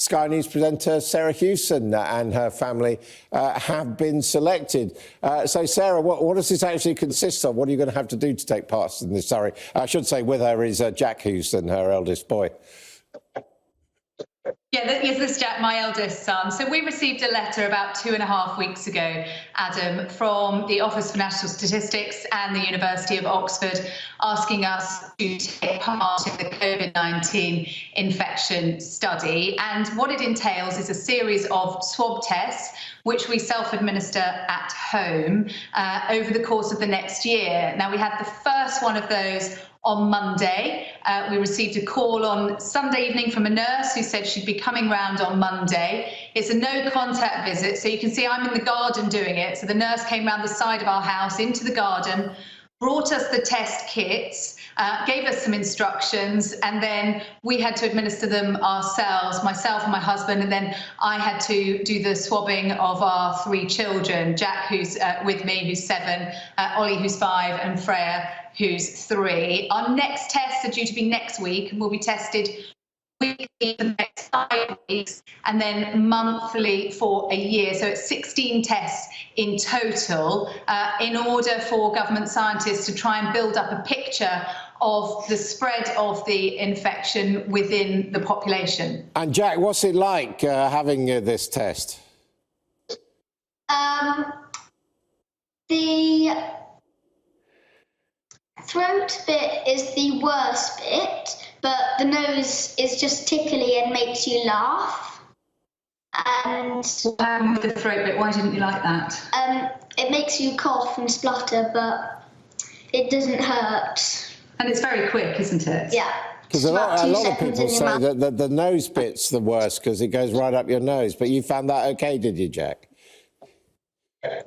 Sky News presenter Sarah Hewson and her family have been selected. So, Sarah, what does this actually consist of? What are you going to have to do to take part in this? Sorry, I should say with her is Jack Hewson, her eldest boy. Yeah, this is Jack, my eldest son. So we received a letter about 2.5 weeks ago, Adam, from the Office for National Statistics and the University of Oxford asking us to take part in the COVID-19 infection study. And what it entails is a series of swab tests which we self-administer at home over the course of the next year. Now, we had the first one of those on Monday. We received a call on Sunday evening from a nurse who said she'd be coming round on Monday. It's a no-contact visit, so you can see I'm in the garden doing it. So the nurse came round the side of our house into the garden, brought us the test kits, gave us some instructions, and then we had to administer them ourselves, myself and my husband, and then I had to do the swabbing of our 3 children, Jack, who's with me, who's 7, Ollie, who's 5, and Freya, who's 3. Our next tests are due to be next week, and we'll be tested weekly for the next 5 weeks, and then monthly for a year. So it's 16 tests in total in order for government scientists to try and build up a picture of the spread of the infection within the population. And Jack, what's it like having this test? The throat bit is the worst bit, but the nose is just tickly and makes you laugh. And with the throat bit, why didn't you like that? It makes you cough and splutter, but it doesn't hurt. And it's very quick, isn't it? Yeah. Because a lot of people say that the nose bit's the worst because it goes right up your nose. But you found that okay, did you, Jack?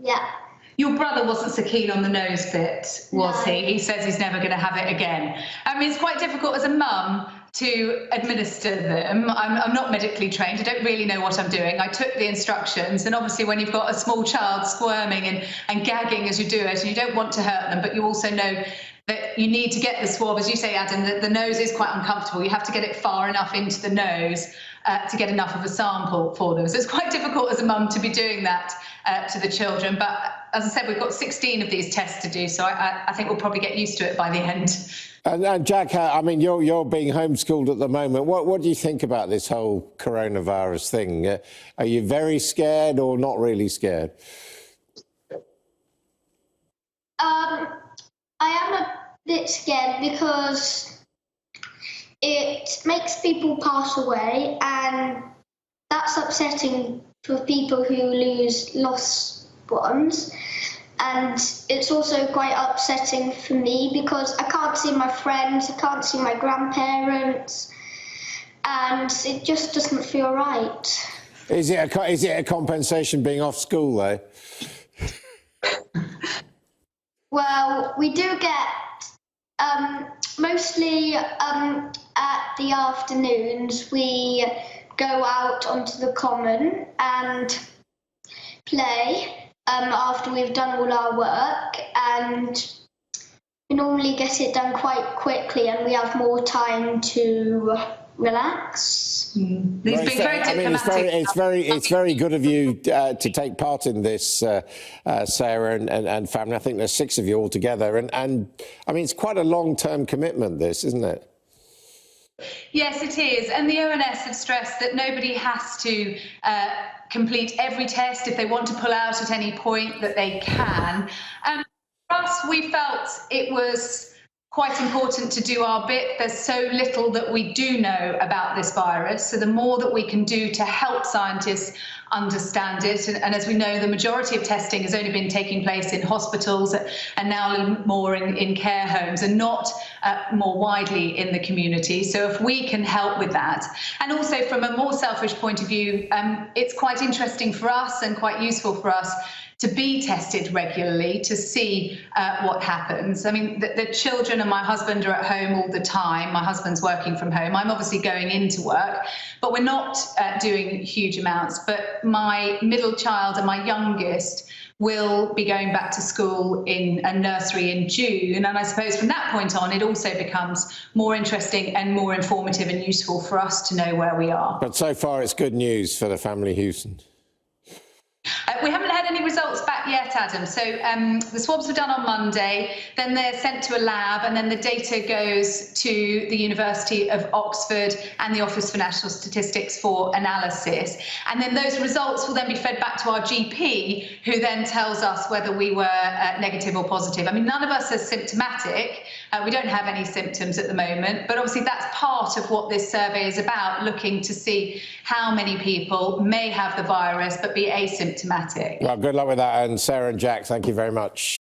Yeah. Your brother wasn't so keen on the nose bit, was he? He says he's never going to have it again. I mean, it's quite difficult as a mum to administer them. I'm not medically trained. I don't really know what I'm doing. I took the instructions, and obviously when you've got a small child squirming and gagging as you do it, and you don't want to hurt them, but you also know that you need to get the swab, as you say, Adam, that the nose is quite uncomfortable. You have to get it far enough into the nose to get enough of a sample for them. So it's quite difficult as a mum to be doing that to the children. But as I said, we've got 16 of these tests to do, so I think we'll probably get used to it by the end. And Jack, I mean, you're being homeschooled at the moment. What do you think about this whole coronavirus thing? Are you very scared or not really scared? I am a bit scared because it makes people pass away, and that's upsetting for people who lose lost ones. And it's also quite upsetting for me because I can't see my friends, I can't see my grandparents, and it just doesn't feel right. Is it a compensation being off school, though? Well, we do get mostly at the afternoons we go out onto the common and play after we've done all our work, and we normally get it done quite quickly and we have more time to relax. It's very good of you to take part in this, Sarah and family. I think there's 6 of you all together, and I mean, it's quite a long-term commitment, this, isn't it? Yes, it is. And the ONS have stressed that nobody has to complete every test. If they want to pull out at any point, that they can. For us, we felt it was quite important to do our bit. There's so little that we do know about this virus, so the more that we can do to help scientists understand it, and as we know, the majority of testing has only been taking place in hospitals and now more in care homes and not more widely in the community. So if we can help with that, and also from a more selfish point of view, it's quite interesting for us and quite useful for us to be tested regularly to see what happens. I mean, the children and my husband are at home all the time. My husband's working from home. I'm obviously going into work, but we're not doing huge amounts. But my middle child and my youngest will be going back to school in a nursery in June. And I suppose from that point on, it also becomes more interesting and more informative and useful for us to know where we are. But so far, it's good news for the family Hewson. We haven't had any results back yet, Adam. So the swabs were done on Monday, then they're sent to a lab, and then the data goes to the University of Oxford and the Office for National Statistics for analysis. And then those results will then be fed back to our GP, who then tells us whether we were negative or positive. I mean, none of us are symptomatic. We don't have any symptoms at the moment, but obviously that's part of what this survey is about, looking to see how many people may have the virus but be asymptomatic. Well, good luck with that. And Sarah and Jack, thank you very much.